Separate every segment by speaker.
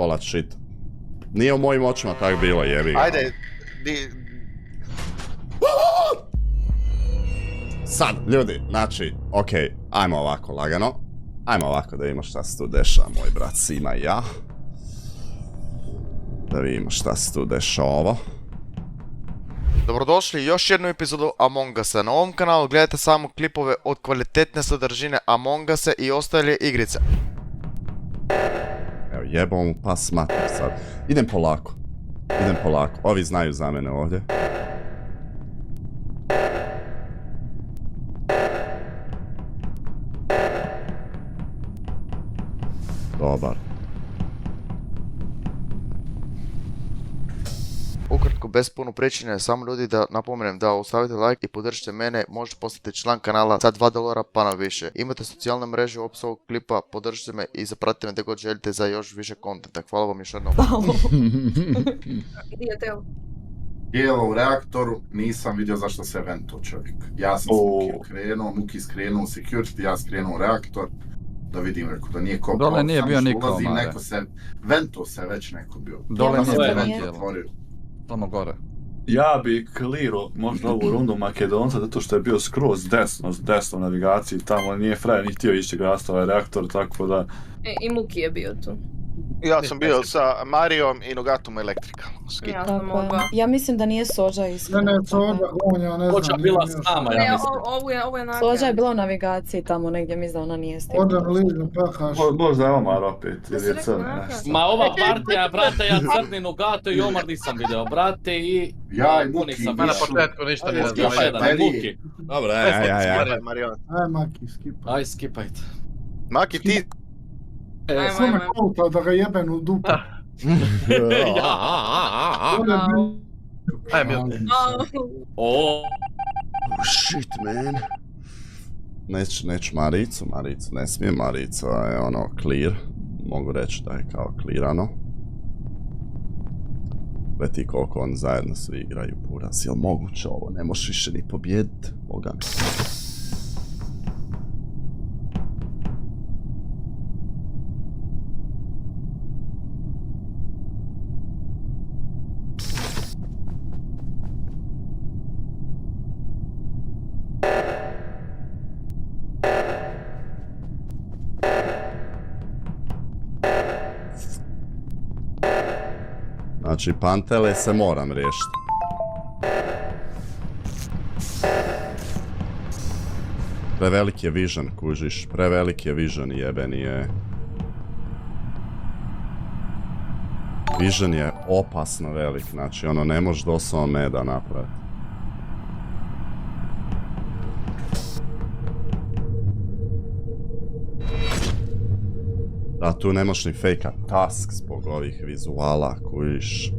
Speaker 1: kolat shit. Nije u mojim očima tak bilo, jebi ga.
Speaker 2: Ajde,
Speaker 1: Sad, ljudi, znači, okej, ajmo ovako lagano. Ajmo ovako da vidimo šta se tu dešava, moj brat Sima i ja. Da vidimo šta se tu dešava.
Speaker 2: Dobrodošli u još jednu epizodu Among Usa. Na ovom kanalu gledajte samo klipove od kvalitetne sadržine Among Usa i ostale igrice.
Speaker 1: Evo, jebom mu pas mater sad. Idem polako. Ovi znaju za mene ovdje. Dobar.
Speaker 2: Ukratko, bez puno pričanja, samo ljudi da napomenem da ostavite like i podržite mene, možete postati član kanala za $2 pa na više. Imate socijalne mreže u opisu ovog klipa, podržite me i zapratite me gdje god želite za još više kontenta. Hvala vam još jednom.
Speaker 3: Jelo u reaktoru, nisam vidio zašto se ventuo čovjek. Ja sam krenuo, Muki skrenuo security, ja skrenuo u reaktor. Da vidim, rekao da nije ko
Speaker 4: dole nije bio niko,
Speaker 3: ulazi, neko se, ventuo se već neko bio.
Speaker 4: Dole nije
Speaker 3: vent
Speaker 4: bio. Samo gore.
Speaker 5: Ja bi klirao možda ovu rundu Makedonca zato što je bio skroz desno u navigaciji, tamo nije frajer ni htio ići gasta ovaj reaktor, tako da...
Speaker 6: I Muki je bio tu.
Speaker 7: Ja sam bio sa Marijom i Nogatom Electrical.
Speaker 8: Ja mislim da nije Sođa iskreno.
Speaker 9: Ne, Sođa, on ja ne znam.
Speaker 4: Sođa bila s nama, ja mislim.
Speaker 6: Ovo je nakon.
Speaker 8: Sođa je bila u navigaciji tamo negdje, mislim da ona nije stigla.
Speaker 9: Sođa ližno pehaš.
Speaker 5: Možda je Omar opet, jer je crni nešto.
Speaker 4: Ma ova partija, brate, ja crni Nogato i Omar nisam vidio, brate, i...
Speaker 3: Ja i Muki,
Speaker 7: Na početku ništa nije
Speaker 4: Još jedan, Muki.
Speaker 1: Dobro,
Speaker 9: Aj Maki, skipaj.
Speaker 4: Aj, skipajte.
Speaker 7: Maki, ti...
Speaker 9: Samo kolta da ga jeben u dupu.
Speaker 7: Aj, Milton.
Speaker 1: Shit, man. Neću Maricu, ne smijem Maricu, je ono clear. Mogu reći da je kao clearano. Leti koliko oni zajedno svi igraju buraz, jel moguće ovo? Ne možeš više ni pobijediti, boga mi. Znači, Pantele se moram riješiti. Prevelik je vision, kužiš. Prevelik je vision, jebeni je. Vision je opasno velik, znači ono ne možeš doslovno meda napraviti. Da, tu ne možeš ni fejkat task zbog ovih vizuala, kužiš.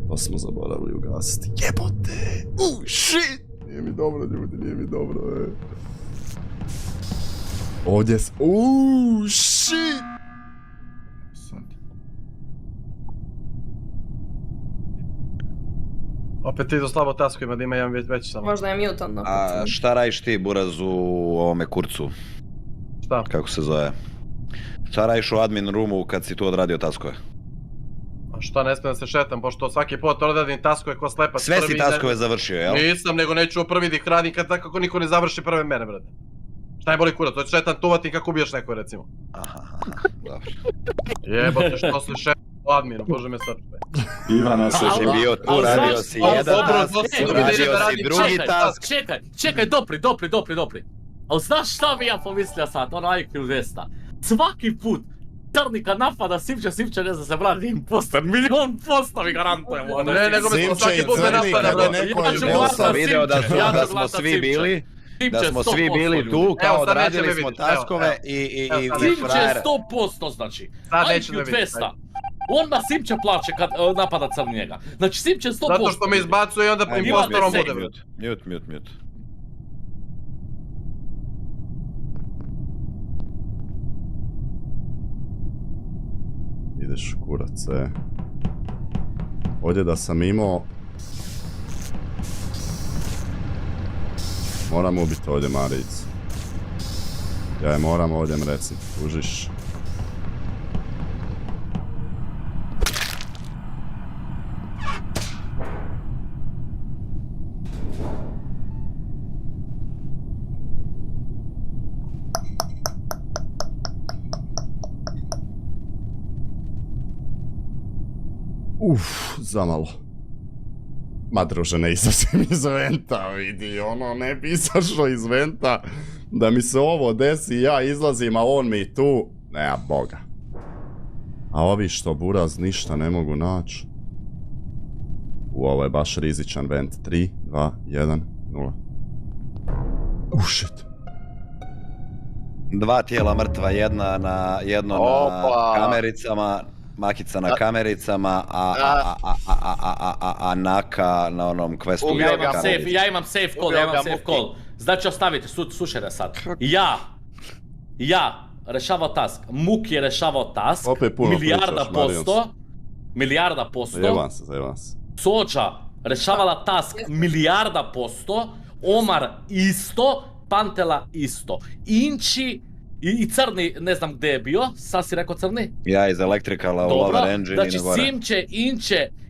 Speaker 1: To smo zaboravili ugasiti. Jebote! Shit! Nije mi dobro, ljudi, nije mi dobro, Ovdje s... shit!
Speaker 7: Opet idu slabo taskovima da ima jedan već samo.
Speaker 6: Možda je mutant.
Speaker 10: A šta radiš ti, Buraz, u ovome kurcu?
Speaker 7: Šta?
Speaker 10: Kako se zove? Šta radiš u admin roomu kad si tu odradio taskove?
Speaker 7: A šta, ne smijem da se šetam, pošto svaki pot odradim taskove ko slepac.
Speaker 10: Sve si taskove završio, jel?
Speaker 7: Nisam, nego neću prvi da ih radim kako niko ne završi prve mene, brate. Šta je boli kurac, to je šetan tuvati kako ubiješ neko, recimo.
Speaker 10: Aha, dobro.
Speaker 7: Jebote, što se šetam u adminu, bože me srce.
Speaker 5: Ivana se
Speaker 10: si bio tu, radio si jedan task, radio si drugi task.
Speaker 4: Čekaj, dopri. Ali znaš šta bi ja pomislio sad, ono IQ 200? Svaki put crni kad napada Simča ne zna se brati imposter, 100% mi garantujemo.
Speaker 7: Ne, nego me svaki put me napada, brate.
Speaker 10: Ja sam video da smo svi bili tu, kao odradili smo taskove i
Speaker 4: Simče 100% znači, IQ 200. Onda Simče plače kad napada crni njega. Znači Simče 100%.
Speaker 7: Zato što me izbacuje i onda impostorom bude.
Speaker 10: Mute.
Speaker 1: Ideš kurac, Ovdje da sam imao... Moram ubiti ovdje Maricu. Ja je moram ovdje mrecniti, kužiš. Zamalo. Ma druže, ne izlazim iz venta, vidi, ono, ne bi izašao iz venta, da mi se ovo desi, ja izlazim, a on mi tu, nema boga. A ovi što buraz ništa ne mogu naći. Ovo je baš rizičan vent, 3, 2, 1, 0. Shit.
Speaker 10: 2 tijela mrtva, jedno na kamericama, Makica na kamericama, a Naka na onom questu.
Speaker 4: Ja imam safe call, Znači ostavite, slušajte sad. Ja rešavao task, Muk je rešavao task, milijarda posto.
Speaker 1: Zajeban se.
Speaker 4: Sođa rešavala task milijarda posto, Omar isto, Pantela isto. Inči i Crni, ne znam gdje je bio, sad si rekao Crni?
Speaker 10: Ja iz Electricala u Lower Engine i
Speaker 4: znači
Speaker 10: na gore.
Speaker 4: Simče,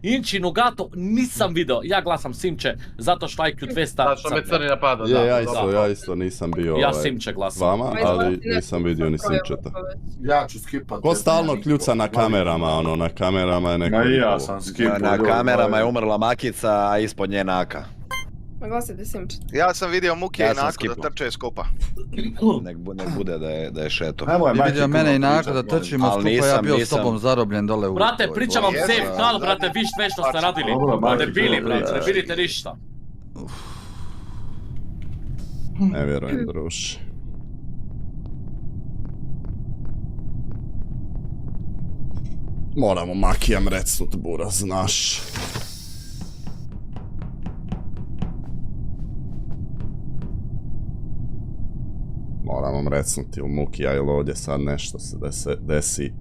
Speaker 4: Inči, Nugato nisam video, ja glasam Simče, zato što IQ 200...
Speaker 7: Zato što me Crni napada, da.
Speaker 1: Ja isto nisam bio
Speaker 4: ja Simče glasam.
Speaker 1: Vama, ali nisam vidio ni Simčeta.
Speaker 3: Ja ću skipat.
Speaker 1: Ko stalno kljuca na kamerama, ono, na kamerama je neko...
Speaker 5: Ma i ja sam skipao.
Speaker 10: Na kamerama je umrla Makica, a ispod nje Naka.
Speaker 6: Ma glasite Simče.
Speaker 11: Ja sam vidio Mukija i Naku da trče skupa.
Speaker 10: Nek bude da je šeto.
Speaker 12: Je vidio mene i Naka da trčimo skupa, ja bio s tobom zarobljen dole u...
Speaker 4: Brate, pričam vam safe call, brate, vi sve što ste radili. Ne bili, brate, ne bilite ništa.
Speaker 1: Ne vjerujem, druži. Moramo Makijam recnut, buraz, znaš. Moram vam recnuti u Mukija ili ovdje sad nešto se desi.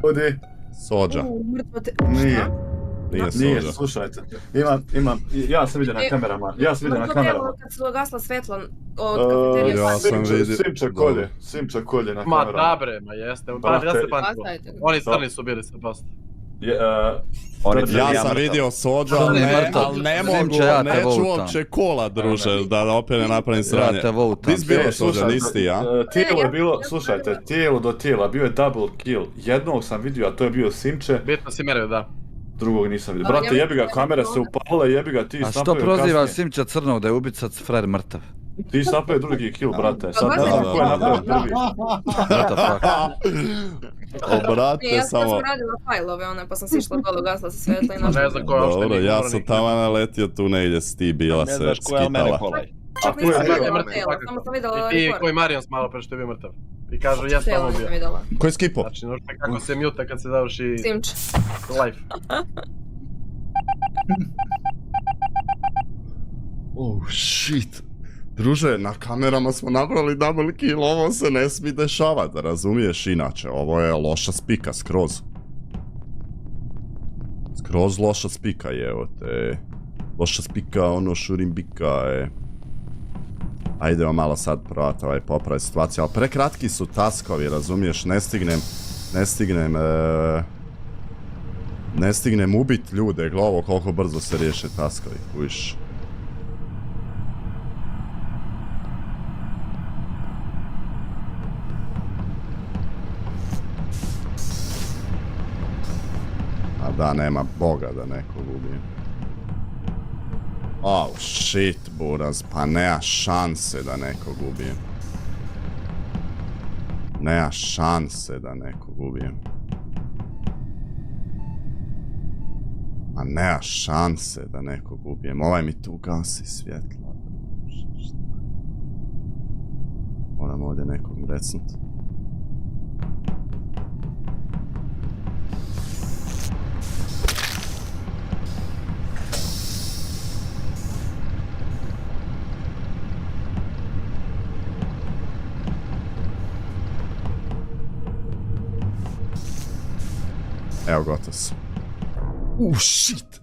Speaker 5: Odi.
Speaker 1: Sođa.
Speaker 5: Nije, slušajte. Ja sam vidio na kamerama.
Speaker 6: Kad se gasla svetlo od kafeterije.
Speaker 1: Ja sam vidio.
Speaker 5: Simče kolje na kamerama.
Speaker 7: Ma dabre, ma jeste. Ja se pantilo. Oni Crni su bili sve posto.
Speaker 1: Ja sam vidio Sođa, ali ne mogu, neću uopće kola, druže, da opet ne napravim sranje. Ti si bilo Sođa, nisi ti, ja?
Speaker 5: Tijelo je bilo, slušajte, tijelo do tijela, bio je double kill. Jednog sam vidio, a to je bio Simče.
Speaker 7: Bitno si merio, da.
Speaker 5: Drugog nisam vidio. Brate, jebi ga, kamere se upale, jebi ga, ti
Speaker 12: snapravio kasnije. A što proziva Simča Crnog da je ubicac frajer mrtav?
Speaker 5: Ti snapravio drugi kill, brate. Sad ne znam ko je napravio prvi.
Speaker 1: Brate, samo...
Speaker 6: Ja sam radila fajlove, pa sam si išla dole, gasla se svetlo i našla.
Speaker 7: Ne znam ko je uopšte
Speaker 1: Dobro, ja sam tamo naletio tu negdje si ti bila se skitala.
Speaker 6: Čak nisam vidjela tijelo, samo sam vidjela...
Speaker 7: I ti koji Marijan malo pre što je bio mrtav. I kažu, ja sam ovo bio.
Speaker 1: Ko je skipo?
Speaker 7: Znači, nužno kako se mjuta kad se završi...
Speaker 6: Simč.
Speaker 7: Life.
Speaker 1: Oh shit. Druže, na kamerama smo napravili double kill, ovo se ne smije dešavati, razumiješ inače, ovo je loša spika, skroz. Skroz loša spika je, evo te. Loša spika, ono šurimbika je. Ajde malo sad probati popraviti situaciju, ali prekratki su taskovi, razumiješ, ne stignem ubit ljude, glovo koliko brzo se riješe taskovi, kujiš. A da, nema boga da nekog ubijem. Oh shit, buraz, pa nema šanse da nekog ubijem. Nema šanse da nekog ubijem. A nema šanse da nekog ubijem. Ovaj mi tu gasi svjetlo. Moram ovdje nekog recnut. Evo, gotov sam. Shit.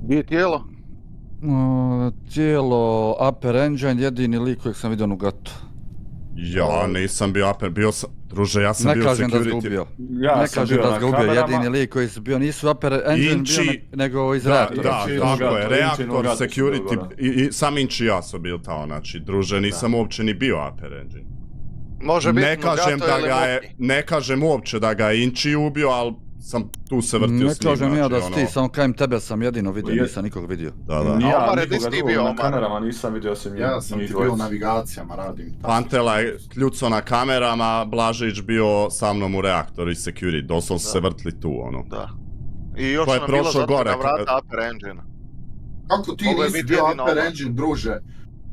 Speaker 11: Gdje je tijelo?
Speaker 12: Tijelo Upper Engine, jedini lik kojeg sam vidio Nugatu.
Speaker 1: Ja nisam bio APR, bio sam, druže, ja sam bio
Speaker 12: Ne kažem da
Speaker 1: security.
Speaker 12: zgubio.
Speaker 5: Ja
Speaker 12: Ne
Speaker 5: sam
Speaker 12: kažem
Speaker 5: bio
Speaker 12: da
Speaker 5: na
Speaker 12: zgubio,
Speaker 5: kamerama.
Speaker 12: jedini lik koji su bio, nisu Upper Engine bio, nego iz
Speaker 1: Da,
Speaker 12: reaktora.
Speaker 1: da,
Speaker 5: Inči,
Speaker 1: tako
Speaker 5: Nugato,
Speaker 1: je,
Speaker 5: Inči,
Speaker 1: reaktor,
Speaker 5: Nugato su
Speaker 1: security,
Speaker 5: dobro.
Speaker 1: i sam Inči i ja su bili tamo, znači, druže, nisam uopće ni bio APR engine.
Speaker 11: Može biti
Speaker 1: Ne kažem
Speaker 11: Nugato
Speaker 1: da
Speaker 11: ili
Speaker 1: ga je,
Speaker 11: Muki.
Speaker 1: ne kažem uopće da ga je Inči ubio, ali sam tu se vrtio
Speaker 12: Ne
Speaker 1: s njim,
Speaker 12: kažem ja da
Speaker 1: znači,
Speaker 12: si ti, samo kajem tebe sam jedino vidio,
Speaker 5: Je-
Speaker 12: nisam nikog vidio.
Speaker 1: Da, da.
Speaker 5: Ni ja,
Speaker 11: Omare,
Speaker 5: nikoga
Speaker 11: di si ti
Speaker 5: drugog
Speaker 11: bio,
Speaker 5: na
Speaker 11: Omar?
Speaker 5: kamerama nisam vidio osim
Speaker 3: Ja sam
Speaker 5: njih
Speaker 3: ti bio u
Speaker 5: dvojice.
Speaker 3: navigacijama, radim.
Speaker 1: Pantela je kljucao na kamerama, Blažić bio sa mnom u reaktoru i security, doslovno su se vrtli tu, ono.
Speaker 11: Da. I još
Speaker 1: To je
Speaker 11: nam bilo
Speaker 1: prošlo
Speaker 11: zatvorena
Speaker 1: gore,
Speaker 11: vrata Upper Engine.
Speaker 3: Kako ti
Speaker 11: Moglo je
Speaker 3: nisi
Speaker 11: biti
Speaker 3: bio
Speaker 11: jedino
Speaker 3: Upper
Speaker 11: Omar.
Speaker 3: Engine, druže?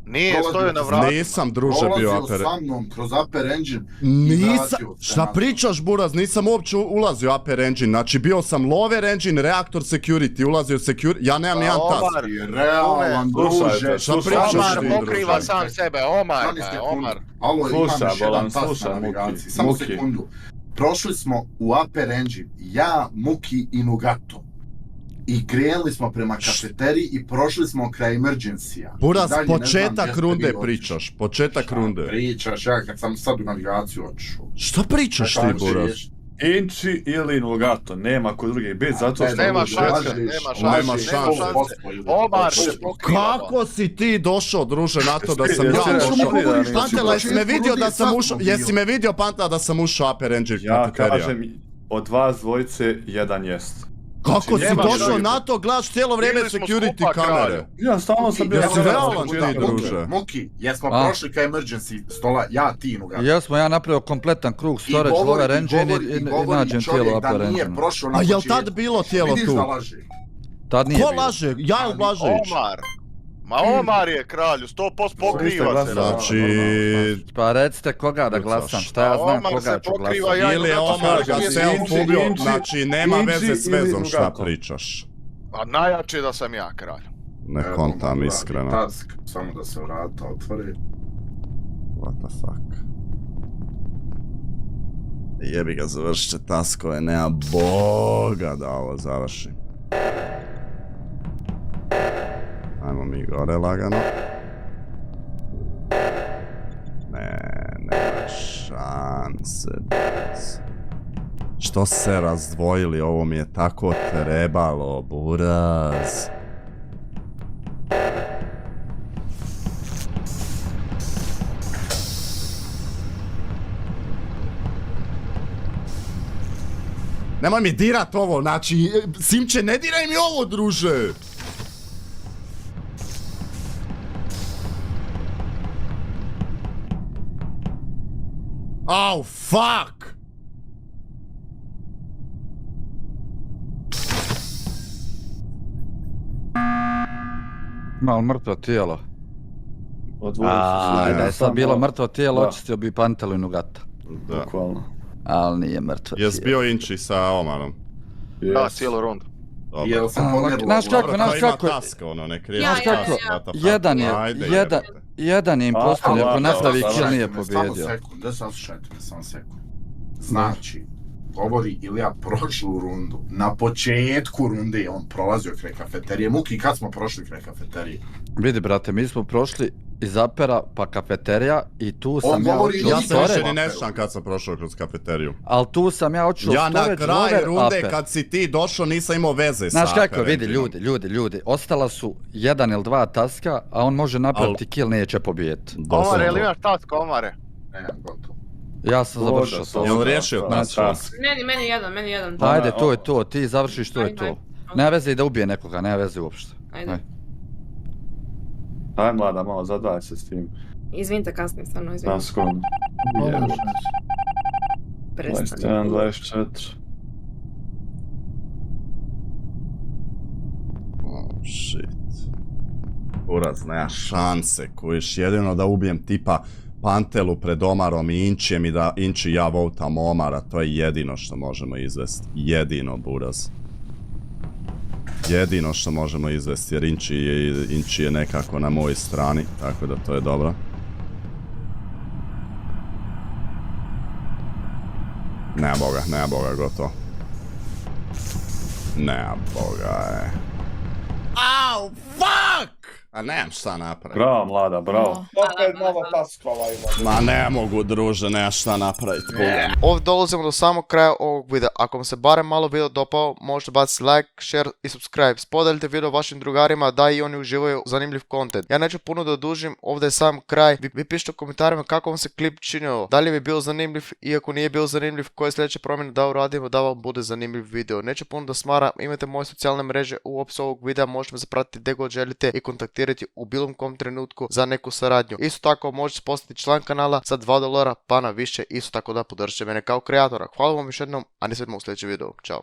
Speaker 11: Nije,
Speaker 3: Prolazio
Speaker 11: stojio na
Speaker 3: sam-
Speaker 11: vratima.
Speaker 1: Nisam, druže, bio
Speaker 3: Prolazio
Speaker 1: APR.
Speaker 3: sa mnom kroz Upper Engine.
Speaker 1: Nisam,
Speaker 3: vratio se
Speaker 1: šta
Speaker 3: nazad.
Speaker 1: pričaš Buraz, nisam uopće ulazio u Upper Engine, znači bio sam lower engine, reaktor security, ulazio security, ja nemam nijedan task.
Speaker 11: Omar,
Speaker 3: Ti je realan, druže.
Speaker 1: Šta pričaš
Speaker 11: Omar
Speaker 1: ti,
Speaker 11: pokriva
Speaker 1: druže?
Speaker 11: sam sebe, Omar,
Speaker 3: Stani sekundu.
Speaker 11: Omar.
Speaker 3: Alo,
Speaker 5: Slušaj,
Speaker 3: imam još jedan
Speaker 5: Bolan,
Speaker 3: task
Speaker 5: slušaj,
Speaker 3: na
Speaker 5: Muki,
Speaker 3: navigaciji. Samo
Speaker 5: Muki.
Speaker 3: sekundu. Prošli smo u Upper Engine, ja, Muki i Nugato. I krenuli smo prema kafeteriji i prošli smo kraj emergencija.
Speaker 1: Buraz,
Speaker 3: I dalje ne znam
Speaker 1: početak
Speaker 3: gdje ste
Speaker 1: runde
Speaker 3: vi otišli.
Speaker 1: pričaš, početak
Speaker 3: Šta
Speaker 1: runde.
Speaker 3: pričaš, ja kad sam sad u navigaciju otišao.
Speaker 1: Šta pričaš ti,
Speaker 3: Kako
Speaker 1: Buraz?
Speaker 3: ćeš?
Speaker 5: Inči ili Nugato, nema ko drugi bit, zato što...
Speaker 11: Nema
Speaker 3: Lažiš,
Speaker 11: šanse,
Speaker 3: lažiš,
Speaker 11: nema
Speaker 1: šanse,
Speaker 11: šanse,
Speaker 1: nema
Speaker 11: nema
Speaker 1: šanse.
Speaker 11: šanse. Omar se pokriva.
Speaker 1: Kako si ti došao, druže, na to da sam
Speaker 5: Jesi
Speaker 1: ja
Speaker 5: ti
Speaker 1: došao?
Speaker 5: govoriš da
Speaker 1: Pantela, jesi me vidio da sam
Speaker 3: Sad
Speaker 1: ušao,
Speaker 3: smo
Speaker 1: jesi me vidio, Pantela, da sam ušao Upper Engine
Speaker 5: Ja
Speaker 1: kafeterija?
Speaker 5: kažem, od vas dvojice, jedan jest.
Speaker 1: Kako si
Speaker 11: nema
Speaker 1: došao
Speaker 11: šanse.
Speaker 1: na to, gledaš cijelo vrijeme
Speaker 11: Bili smo
Speaker 1: security
Speaker 11: skupa,
Speaker 1: kamere?
Speaker 11: kralju.
Speaker 5: Ja stalno sam bio...
Speaker 1: Jesi
Speaker 5: na
Speaker 1: realan
Speaker 5: početku.
Speaker 1: ti, druže?
Speaker 3: Muki, jesmo
Speaker 12: A?
Speaker 3: prošli ka emergency stola, ja, ti i Nugato.
Speaker 12: Jesmo, ja napravio kompletan krug storage, lower engine i nađem tijelo Upper
Speaker 3: da nije
Speaker 12: Engine.
Speaker 3: prošao na
Speaker 1: A jel
Speaker 3: početku.
Speaker 1: tad bilo tijelo
Speaker 3: Vidiš
Speaker 1: tu?
Speaker 3: da laže.
Speaker 12: Tad nije
Speaker 1: Ko
Speaker 12: bilo.
Speaker 1: laže? Ja ili Blažević?
Speaker 11: Omar. Ma Omar je kralju, 100% pokriva se.
Speaker 5: glasali.
Speaker 1: Znači,
Speaker 12: Pa recite koga da glasam, šta ja znam
Speaker 11: Omar
Speaker 12: koga
Speaker 11: se
Speaker 12: ću
Speaker 11: pokriva,
Speaker 12: glasati.
Speaker 11: ja
Speaker 1: ili je
Speaker 11: Nugato
Speaker 1: Omar
Speaker 11: sam
Speaker 1: ga
Speaker 11: Inči,
Speaker 1: self ubio,
Speaker 5: Inči,
Speaker 1: znači nema
Speaker 5: Inči
Speaker 1: veze s
Speaker 5: ili
Speaker 1: vezom šta
Speaker 5: Nugato.
Speaker 1: pričaš.
Speaker 11: A najjači da sam ja kralj.
Speaker 1: Ne kontam iskreno.
Speaker 3: Task, samo da se vrata otvore.
Speaker 1: What the fuck. Jebi ga, završit će taskove, nema boga da ovo završi. Ajmo mi gore lagano. Ne šanse. Što se razdvojili, ovo mi je tako trebalo, Buraz. Nemoj mi dirat ovo, znači, Simče, ne diraj mi ovo, druže! Au, fuck!
Speaker 12: Malo mrtvo tijelo.
Speaker 5: Od dvojice su.
Speaker 12: Da je
Speaker 5: Ja,
Speaker 12: sad bilo
Speaker 5: samo-
Speaker 12: mrtvo tijelo,
Speaker 5: Da.
Speaker 12: očistio bi Pantelu i Nugata.
Speaker 1: Da.
Speaker 5: Bukvalno.
Speaker 12: Ali nije mrtvo
Speaker 1: Jes
Speaker 12: tijelo.
Speaker 1: bio Inči sa Omarom?
Speaker 11: Da,
Speaker 5: Yes.
Speaker 11: cijelu rundu.
Speaker 1: Dobro.
Speaker 3: Jel sam pomjerila?
Speaker 12: znaš kako,
Speaker 1: Dobro,
Speaker 12: znaš
Speaker 1: ko ima
Speaker 12: kako je-
Speaker 1: task, ono, ne krije
Speaker 6: Ja,
Speaker 1: task,
Speaker 6: ja,
Speaker 1: what
Speaker 6: ja.
Speaker 1: the fuck.
Speaker 12: Jedan je,
Speaker 1: Ajde,
Speaker 12: jedan,
Speaker 1: jebate.
Speaker 12: jedan je impostor,
Speaker 5: A,
Speaker 12: ako
Speaker 5: a,
Speaker 12: nastavi
Speaker 5: a,
Speaker 12: kill
Speaker 5: a,
Speaker 12: nije
Speaker 3: Samo
Speaker 12: pobjedio.
Speaker 3: sekund, da saslušajte me, samo sekund. Znači, govori Ilija prošlu rundu. Na početku runde je on prolazio kraj kafeterije. Muki, kad smo prošli kraj kafeterije?
Speaker 12: Vidi brate, mi smo prošli iz Apera pa kafeterija i tu sam ja
Speaker 3: govori
Speaker 12: otišao
Speaker 1: Ja
Speaker 12: u
Speaker 1: se više
Speaker 12: storage,
Speaker 1: ni ne sjećam kad sam prošao kroz kafeteriju.
Speaker 12: ali tu sam ja otišao u
Speaker 1: Ja na
Speaker 12: storage,
Speaker 1: kraju
Speaker 12: lower,
Speaker 1: runde
Speaker 12: Aper.
Speaker 1: kad si ti došao nisam imao veze sa
Speaker 12: Znaš kako,
Speaker 1: Upper
Speaker 12: vidi,
Speaker 1: Engineom.
Speaker 12: ljudi, ostala su jedan ili dva taska, a on može napraviti kill, neće pobijediti.
Speaker 11: Omar, jel imaš task, Omare?
Speaker 3: Ne, gotovo.
Speaker 12: Ja sam završio
Speaker 5: Voda,
Speaker 12: to.
Speaker 1: Jel riješio
Speaker 12: Znači,
Speaker 1: task?
Speaker 6: Meni jedan.
Speaker 12: Ajde, to je to, ti završiš, to je to.
Speaker 6: Ajde.
Speaker 12: Nema veze i da ubije nekoga, nema veze uopšte.
Speaker 6: Ajde.
Speaker 5: Daj mlada, malo zadaj se s tim
Speaker 6: Izvinite kasnije, stvarno izvinite.
Speaker 5: taskom.
Speaker 6: Prestani.
Speaker 5: 21, 24.
Speaker 1: Oh shit. Buraz, nema šanse kojiš, jedino da ubijem tipa Pantelu pred Omarom i Inčijem i da Inči i ja votam Omara, to je jedino što možemo izvesti. Jedino, Buraz. Jedino što možemo izvesti jer Inči je nekako na mojoj strani, tako da to je dobro. Nema boga, gotovo. Nema boga, Au, fuck! A nemam šta napraviti.
Speaker 5: Bravo, mlada, bravo.
Speaker 11: Opet malo taskova ima.
Speaker 1: Ma ne mogu, druže, nemam šta napraviti.
Speaker 2: Ovdje dolazimo do samog kraja ovog videa. Ako vam se barem malo video dopao, možete baciti like, share i subscribe. Spodelite video vašim drugarima da i oni uživaju zanimljiv content. Ja neću puno da odužim, ovdje je sam kraj. Vi pišite u komentarima kako vam se klip činio. Da li bi bio zanimljiv, iako nije bio zanimljiv, koje sljedeće promjene da uradimo da vam bude zanimljiv video. Neću puno da smaram, imate moje socijalne mreže u opisu ovog videa, možete me zapratiti gdje god želite i kontaktirati u bilo kom trenutku za neku saradnju. Isto tako možete postati član kanala za $2 pa na više, isto tako da podržite mene kao kreatora. Hvala vam još jednom, a ne se vidimo u sljedećem videu. Ćao.